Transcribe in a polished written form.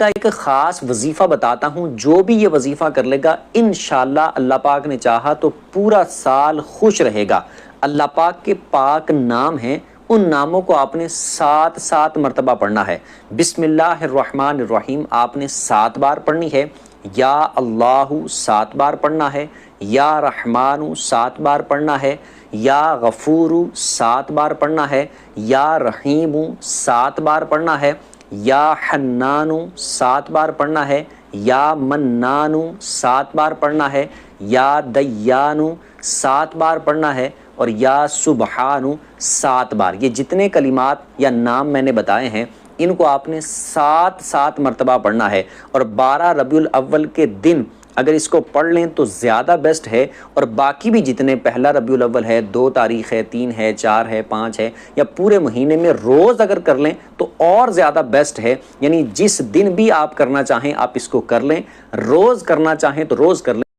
کا ایک خاص وظیفہ بتاتا ہوں، جو بھی یہ وظیفہ کر لے گا انشاءاللہ اللہ پاک نے چاہا تو پورا سال خوش رہے گا۔ اللہ پاک کے پاک نام ہیں، ان ناموں کو آپ نے 7 مرتبہ پڑھنا ہے۔ بسم اللہ الرحمن الرحیم آپ نے 7 بار پڑھنی ہے، یا اللہ 7 بار پڑھنا ہے، یا رحمان 7 بار پڑھنا ہے، یا غفور 7 بار پڑھنا ہے، یا رحیم 7 بار پڑھنا ہے، یا حنان 7 بار پڑھنا ہے، یا منان 7 بار پڑھنا ہے، یا دیان 7 بار پڑھنا ہے، اور یا سبحان 7 بار۔ یہ جتنے کلمات یا نام میں نے بتائے ہیں ان کو آپ نے 7 مرتبہ پڑھنا ہے، اور 12 ربیع الاول کے دن اگر اس کو پڑھ لیں تو زیادہ بیسٹ ہے، اور باقی بھی جتنے پہلا ربیع الاول ہے، 2 تاریخ ہے، 3 ہے، 4 ہے، 5 ہے، یا پورے مہینے میں روز اگر کر لیں تو اور زیادہ بیسٹ ہے۔ یعنی جس دن بھی آپ کرنا چاہیں آپ اس کو کر لیں، روز کرنا چاہیں تو روز کر لیں۔